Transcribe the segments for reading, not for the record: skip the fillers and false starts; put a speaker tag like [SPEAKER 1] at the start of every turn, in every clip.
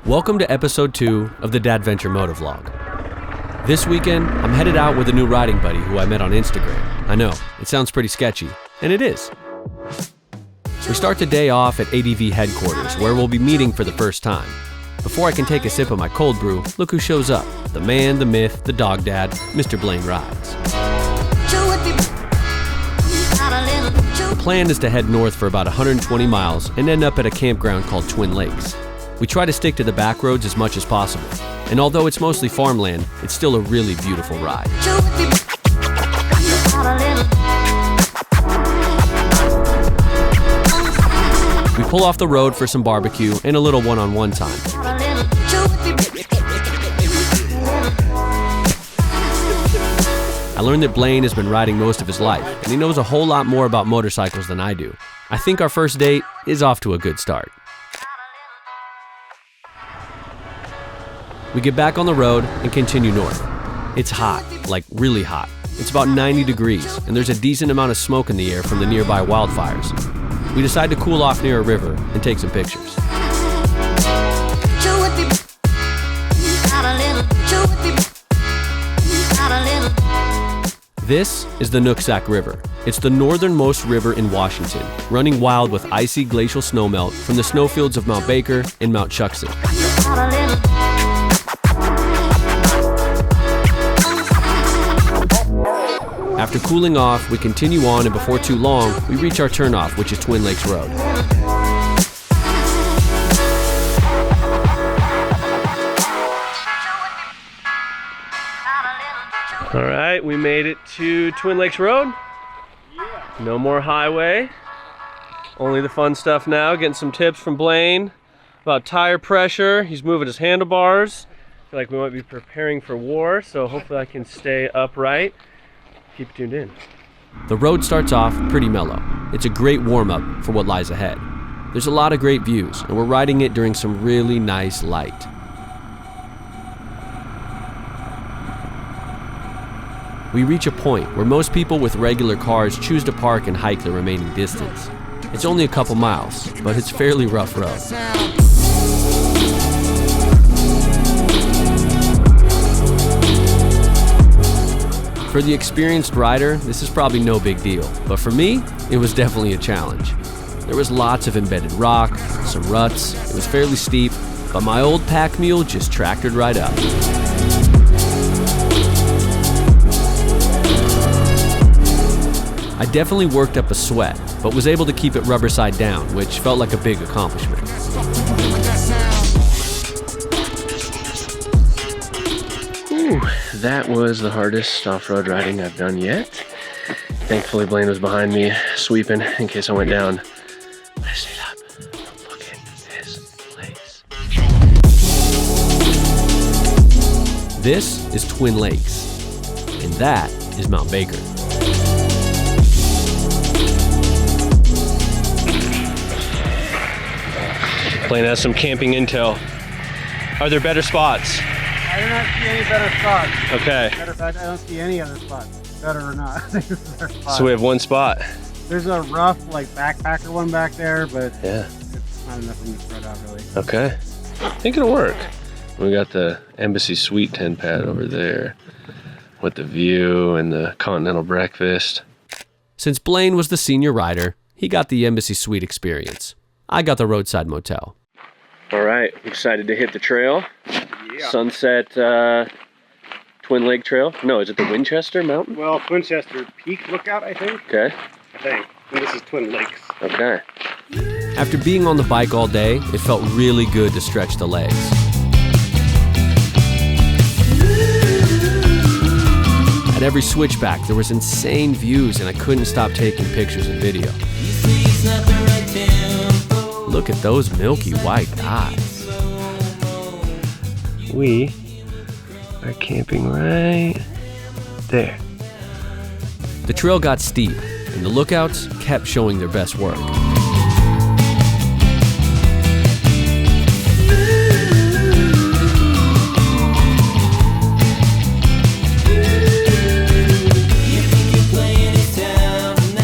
[SPEAKER 1] Welcome to episode 2 of the Dadventure Moto vlog. This weekend, I'm headed out with a new riding buddy who I met on Instagram. I know, it sounds pretty sketchy, and it is. We start the day off at ADV headquarters, where we'll be meeting for the first time. Before I can take a sip of my cold brew, look who shows up. The man, the myth, the dog dad, Mr. Blaine rides. The plan is to head north for about 120 miles and end up at a campground called Twin Lakes. We try to stick to the back roads as much as possible, and although it's mostly farmland, it's still a really beautiful ride. We pull off the road for some barbecue and a little one-on-one time. I learned that Blaine has been riding most of his life, and he knows a whole lot more about motorcycles than I do. I think our first date is off to a good start. We get back on the road and continue north. It's hot, like really hot. It's about 90 degrees, and there's a decent amount of smoke in the air from the nearby wildfires. We decide to cool off near a river and take some pictures. This is the Nooksak River. It's the northernmost river in Washington, running wild with icy glacial snowmelt from the snowfields of Mount Baker and Mount Chuckson. After cooling off, we continue on, and before too long, we reach our turnoff, which is Twin Lakes Road. All right, we made it to Twin Lakes Road. No more highway. Only the fun stuff now. Getting some tips from Blaine about tire pressure. He's moving his handlebars. I feel like we might be preparing for war, so hopefully I can stay upright. Keep tuned in. The road starts off pretty mellow. It's a great warm-up for what lies ahead. There's a lot of great views, and we're riding it during some really nice light. We reach a point where most people with regular cars choose to park and hike the remaining distance. It's only a couple miles, but it's fairly rough road. For the experienced rider, this is probably no big deal, but for me, it was definitely a challenge. There was lots of embedded rock, some ruts, it was fairly steep, but my old pack mule just tractored right up. I definitely worked up a sweat, but was able to keep it rubber side down, which felt like a big accomplishment. Ooh, that was the hardest off-road riding I've done yet. Thankfully, Blaine was behind me, sweeping in case I went down. I stayed up. Look at this place. This is Twin Lakes, and that is Mount Baker. Blaine has some camping intel. Are there better spots?
[SPEAKER 2] I do not see any better spots.
[SPEAKER 1] Okay.
[SPEAKER 2] Matter of fact, I don't see any other spots, better or not. This is our spot.
[SPEAKER 1] So we have one spot.
[SPEAKER 2] There's a rough, like, backpacker one back there, but
[SPEAKER 1] yeah,
[SPEAKER 2] it's not enough room to spread out, really.
[SPEAKER 1] Okay. I think it'll work. We got the Embassy Suite tent pad over there with the view and the continental breakfast. Since Blaine was the senior rider, he got the Embassy Suite experience. I got the roadside motel. All right, excited to hit the trail. Yeah. Sunset Twin Lake Trail. No, is it the Winchester Mountain?
[SPEAKER 2] Well, Winchester Peak Lookout, I think.
[SPEAKER 1] Okay.
[SPEAKER 2] I think. And this is Twin Lakes.
[SPEAKER 1] Okay. After being on the bike all day, it felt really good to stretch the legs. At every switchback, there was insane views, and I couldn't stop taking pictures and video. Look at those milky white eyes. We are camping right there. The trail got steep, and the lookouts kept showing their best work.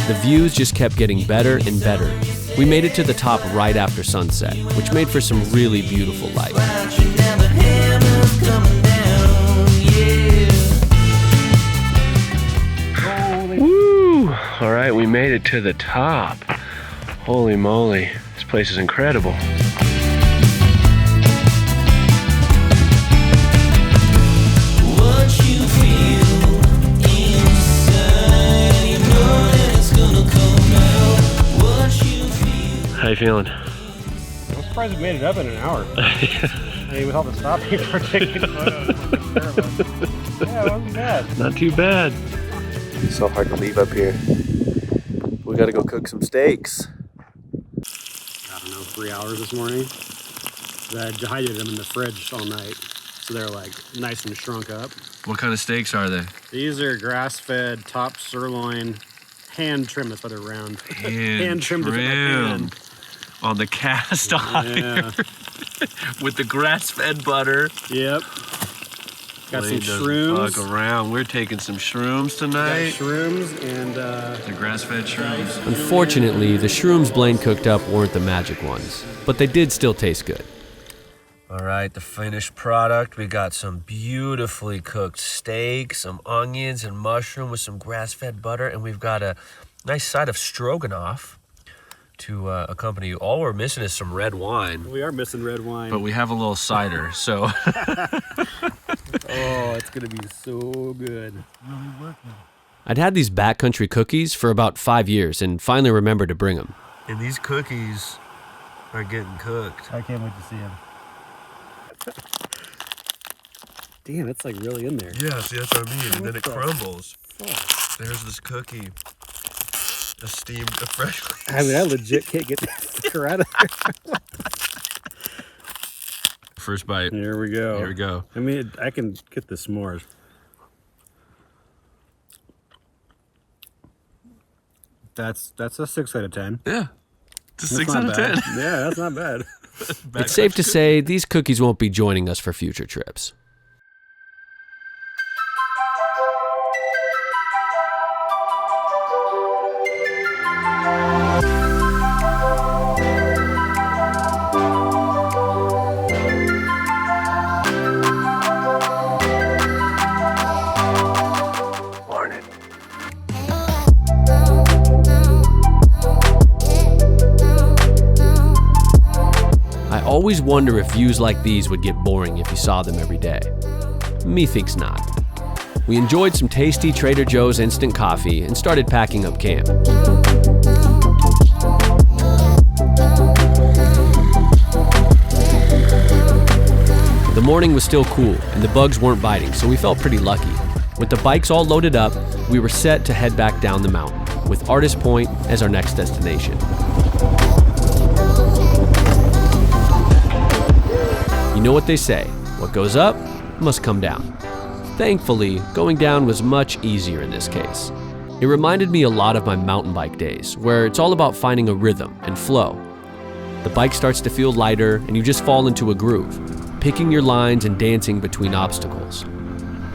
[SPEAKER 1] The views just kept getting better and better. We made it to the top right after sunset, which made for some really beautiful light. Woo! All right, we made it to the top. Holy moly, this place is incredible. How you feeling?
[SPEAKER 2] I'm surprised we made it up in an hour. I mean, with all the stopping for taking photos. Yeah, it wasn't bad.
[SPEAKER 1] Not too bad. It's so hard to leave up here. We gotta go cook some steaks.
[SPEAKER 2] I don't know, 3 hours this morning. I dehydrated them in the fridge all night. So they're like nice and shrunk up.
[SPEAKER 1] What kind of steaks are they?
[SPEAKER 2] These are grass-fed, top sirloin, hand trimmed. That's why they're round.
[SPEAKER 1] Hand
[SPEAKER 2] trimmed to fit my pan.
[SPEAKER 1] On the cast iron.
[SPEAKER 2] Yeah.
[SPEAKER 1] With the grass-fed butter.
[SPEAKER 2] Yep. Got
[SPEAKER 1] Blaine
[SPEAKER 2] some shrooms.
[SPEAKER 1] Fuck around. We're taking some shrooms tonight.
[SPEAKER 2] Got shrooms and
[SPEAKER 1] the grass-fed shrooms.
[SPEAKER 3] Unfortunately, the shrooms Blaine cooked up weren't the magic ones, but they did still taste good.
[SPEAKER 1] All right, the finished product. We got some beautifully cooked steak, some onions and mushroom with some grass-fed butter, and we've got a nice side of stroganoff to accompany you. All we're missing is some red wine.
[SPEAKER 2] we are missing red wine.
[SPEAKER 1] But we have a little cider, so.
[SPEAKER 2] Oh, it's gonna be so good.
[SPEAKER 3] I'd had these backcountry cookies for about 5 years and finally remembered to bring them.
[SPEAKER 1] And these cookies are getting cooked.
[SPEAKER 2] I can't wait to see him. Damn, it's like really in there.
[SPEAKER 1] Yeah, see, that's what I mean. And then it crumbles.
[SPEAKER 2] Oh.
[SPEAKER 1] There's this cookie. A steamed, a freshly.
[SPEAKER 2] I mean, I legit can't get this sticker out of there.
[SPEAKER 1] First bite.
[SPEAKER 2] Here we go.
[SPEAKER 1] Here we go.
[SPEAKER 2] I mean, I can get the s'mores. That's a 6 out of 10.
[SPEAKER 1] Yeah. It's a
[SPEAKER 2] That's
[SPEAKER 1] 6
[SPEAKER 2] not
[SPEAKER 1] out of
[SPEAKER 2] bad.
[SPEAKER 1] 10.
[SPEAKER 2] Yeah, that's not bad.
[SPEAKER 3] It's safe to say these cookies won't be joining us for future trips. I always wonder if views like these would get boring if you saw them every day. Me thinks not. We enjoyed some tasty Trader Joe's instant coffee and started packing up camp. The morning was still cool and the bugs weren't biting, so we felt pretty lucky. With the bikes all loaded up, we were set to head back down the mountain, with Artist Point as our next destination. You know what they say, what goes up must come down. Thankfully, going down was much easier in this case. It reminded me a lot of my mountain bike days, where it's all about finding a rhythm and flow. The bike starts to feel lighter and you just fall into a groove, picking your lines and dancing between obstacles.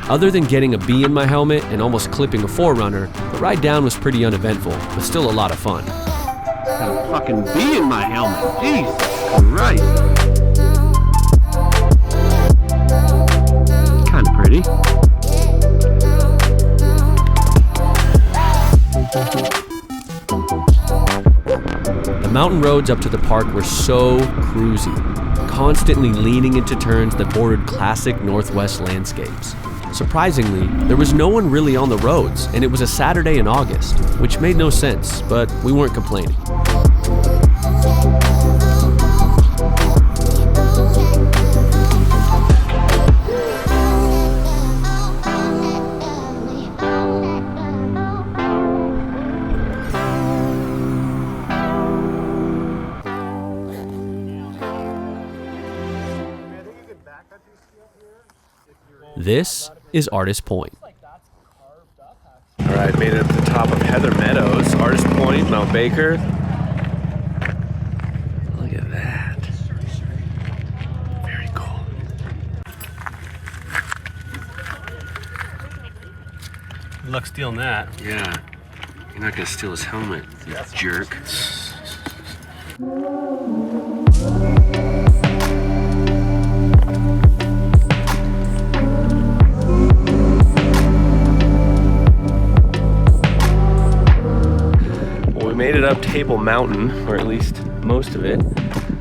[SPEAKER 3] Other than getting a bee in my helmet and almost clipping a 4Runner, the ride down was pretty uneventful, but still a lot of fun.
[SPEAKER 1] Got a fucking bee in my helmet. Jesus Christ. Kind of pretty.
[SPEAKER 3] The mountain roads up to the park were so cruisy, constantly leaning into turns that bordered classic Northwest landscapes. Surprisingly, there was no one really on the roads, and it was a Saturday in August, which made no sense, but we weren't complaining. This is Artist Point.
[SPEAKER 1] All right, made it up to the top of Heather Meadows, Artist Point, Mount Baker. Look at that. Very cool.
[SPEAKER 2] Good luck stealing that.
[SPEAKER 1] Yeah. You're not gonna steal his helmet, you jerk. Well, we made it up Table Mountain, or at least most of it.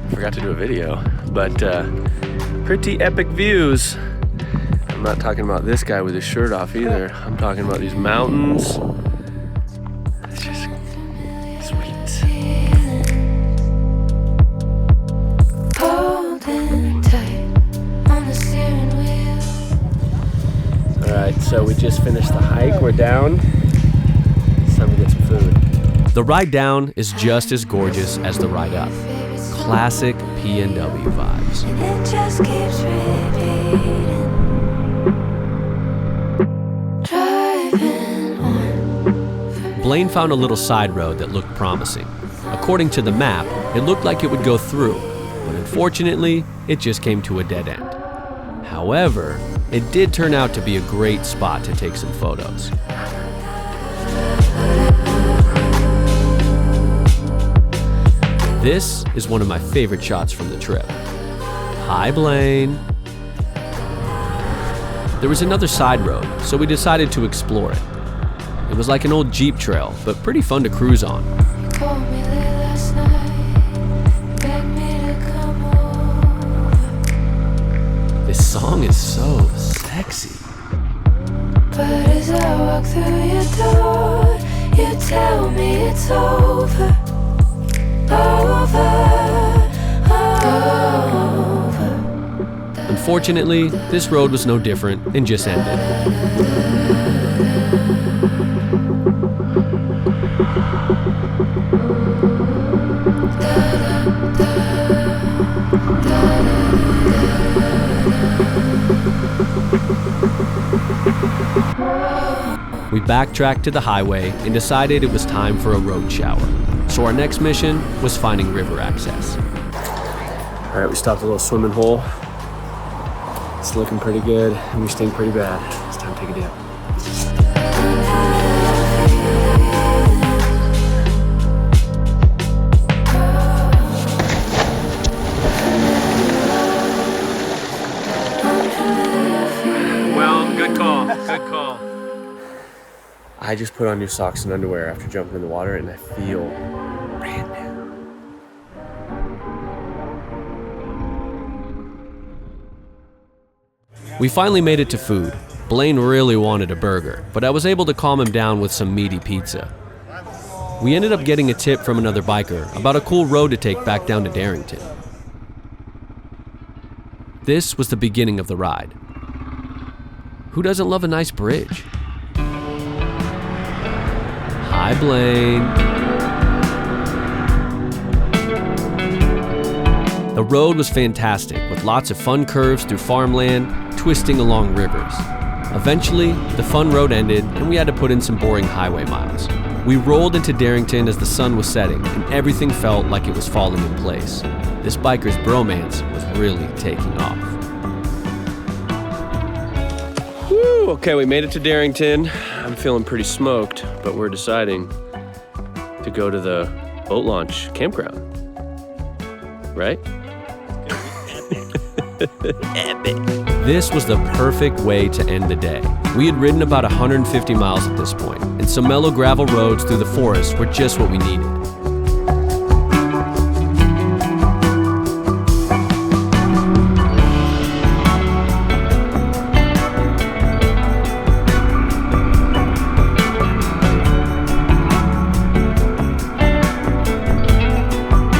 [SPEAKER 1] Forgot to do a video, but pretty epic views. I'm not talking about this guy with his shirt off either. I'm talking about these mountains. It's just sweet. All right, so we just finished the hike. We're down. It's time to get some food.
[SPEAKER 3] The ride down is just as gorgeous as the ride up. Classic PNW vibes.
[SPEAKER 4] It just keeps repeating. Driving on.
[SPEAKER 3] Blaine found a little side road that looked promising. According to the map, it looked like it would go through, but unfortunately, it just came to a dead end. However, it did turn out to be a great spot to take some photos. This is one of my favorite shots from the trip. Hi, Blaine. There was another side road, so we decided to explore it. It was like an old Jeep trail, but pretty fun to cruise on.
[SPEAKER 4] You called me late last night, begged me to come over.
[SPEAKER 3] This song is so sexy.
[SPEAKER 4] But as I walk through your door, you tell me it's over. Over.
[SPEAKER 3] Unfortunately, this road was no different and just ended. We backtracked to the highway and decided it was time for a road shower. So our next mission was finding river access.
[SPEAKER 1] All right, we stopped at a little swimming hole. It's looking pretty good, and we stink pretty bad. It's time to take a dip. Well, good call, good call. I just put on new socks and underwear after jumping in the water, and I feel brand new.
[SPEAKER 3] We finally made it to food. Blaine really wanted a burger, but I was able to calm him down with some meaty pizza. We ended up getting a tip from another biker about a cool road to take back down to Darrington. This was the beginning of the ride. Who doesn't love a nice bridge? Hi, Blaine. The road was fantastic, with lots of fun curves through farmland, twisting along rivers. Eventually, the fun road ended, and we had to put in some boring highway miles. We rolled into Darrington as the sun was setting, and everything felt like it was falling in place. This biker's bromance was really taking off.
[SPEAKER 1] Woo, okay, we made it to Darrington. I'm feeling pretty smoked, but we're deciding to go to the boat launch campground. Right?
[SPEAKER 3] Epic. This was the perfect way to end the day. We had ridden about 150 miles at this point, and some mellow gravel roads through the forest were just what we needed.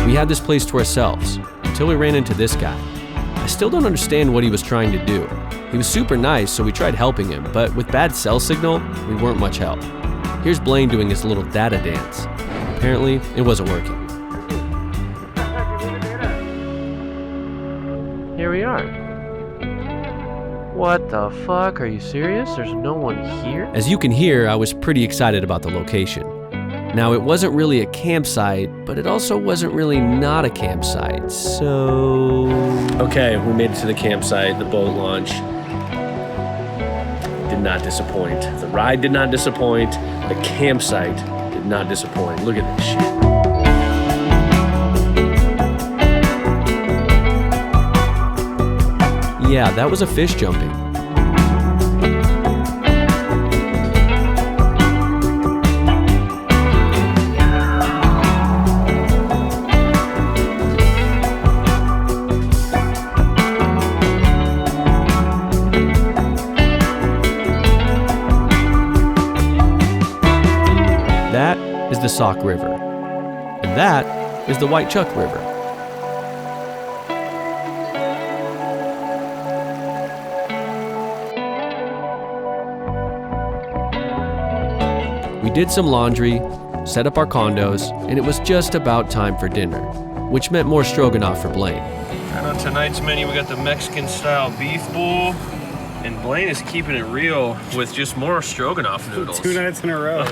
[SPEAKER 3] We had this place to ourselves until we ran into this guy. I still don't understand what he was trying to do. He was super nice, so we tried helping him, but with bad cell signal, we weren't much help. Here's Blaine doing his little data dance. Apparently, it wasn't working.
[SPEAKER 1] Here we are. What the fuck? Are you serious? There's no one here?
[SPEAKER 3] As you can hear, I was pretty excited about the location. Now, it wasn't really a campsite, but it also wasn't really not a campsite, so...
[SPEAKER 1] Okay, we made it to the campsite, the boat launch. Did not disappoint. The ride did not disappoint. The campsite did not disappoint. Look at this shit.
[SPEAKER 3] yeah, that was a fish jumping. That is the Sauk River, and that is the White Chuck River. We did some laundry, set up our condos, and it was just about time for dinner, which meant more stroganoff for Blaine.
[SPEAKER 1] And on tonight's menu, we got the Mexican-style beef bowl, and Blaine is keeping it real with just more stroganoff noodles.
[SPEAKER 2] 2 nights in a row.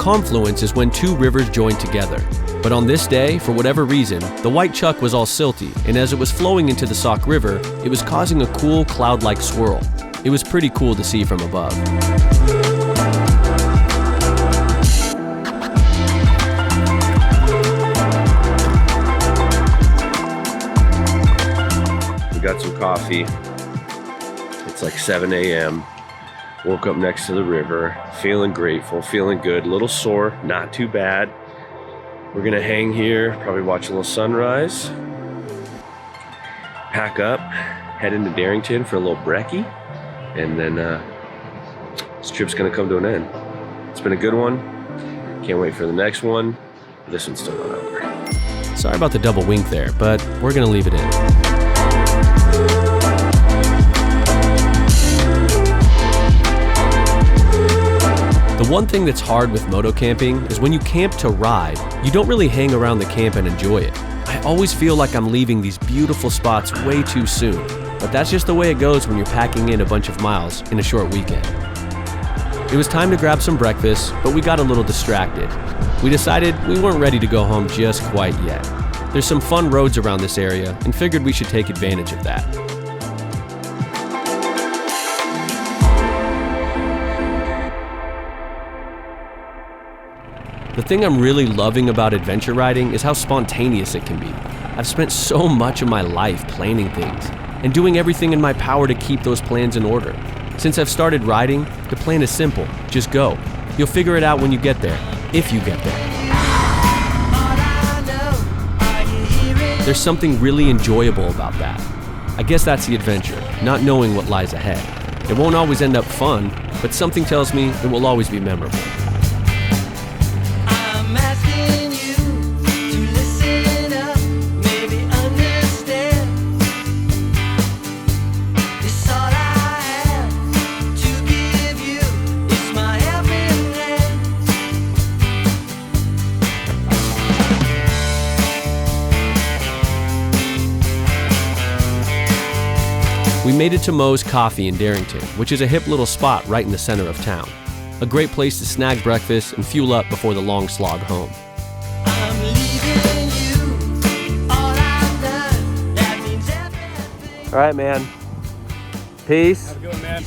[SPEAKER 3] Confluence is when two rivers join together. But on this day, for whatever reason, the White Chuck was all silty, and as it was flowing into the Sauk River, it was causing a cool cloud-like swirl. It was pretty cool to see from above.
[SPEAKER 1] We got some coffee. It's like 7 a.m. Woke up next to the river, feeling grateful, feeling good, a little sore, not too bad. We're gonna hang here, probably watch a little sunrise, pack up, head into Darrington for a little brekkie, and then this trip's gonna come to an end. It's been a good one. Can't wait for the next one. This one's still not over.
[SPEAKER 3] Sorry about the double wink there, but we're gonna leave it in. The one thing that's hard with moto camping is when you camp to ride, you don't really hang around the camp and enjoy it. I always feel like I'm leaving these beautiful spots way too soon, but that's just the way it goes when you're packing in a bunch of miles in a short weekend. It was time to grab some breakfast, but we got a little distracted. We decided we weren't ready to go home just quite yet. There's some fun roads around this area and figured we should take advantage of that. The thing I'm really loving about adventure riding is how spontaneous it can be. I've spent so much of my life planning things and doing everything in my power to keep those plans in order. Since I've started riding, the plan is simple: just go. You'll figure it out when you get there, if you get there. There's something really enjoyable about that. I guess that's the adventure, not knowing what lies ahead. It won't always end up fun, but something tells me it will always be memorable. We made it to Moe's Coffee in Darrington, which is a hip little spot right in the center of town. A great place to snag breakfast and fuel up before the long slog home.
[SPEAKER 1] All right, man. Peace.
[SPEAKER 2] Have a good one, man.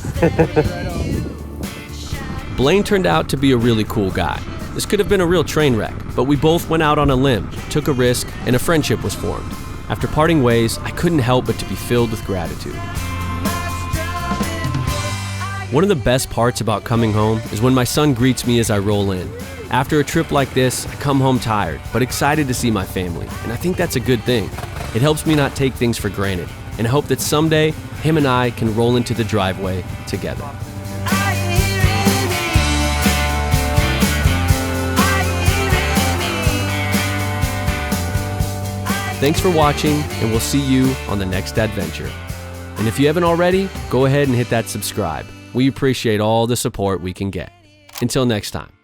[SPEAKER 3] Blaine turned out to be a really cool guy. This could have been a real train wreck, but we both went out on a limb, took a risk, and a friendship was formed. After parting ways, I couldn't help but to be filled with gratitude. One of the best parts about coming home is when my son greets me as I roll in. After a trip like this, I come home tired, but excited to see my family, and I think that's a good thing. It helps me not take things for granted, and I hope that someday, him and I can roll into the driveway together. Thanks for watching, and we'll see you on the next adventure. And if you haven't already, go ahead and hit that subscribe. We appreciate all the support we can get. Until next time.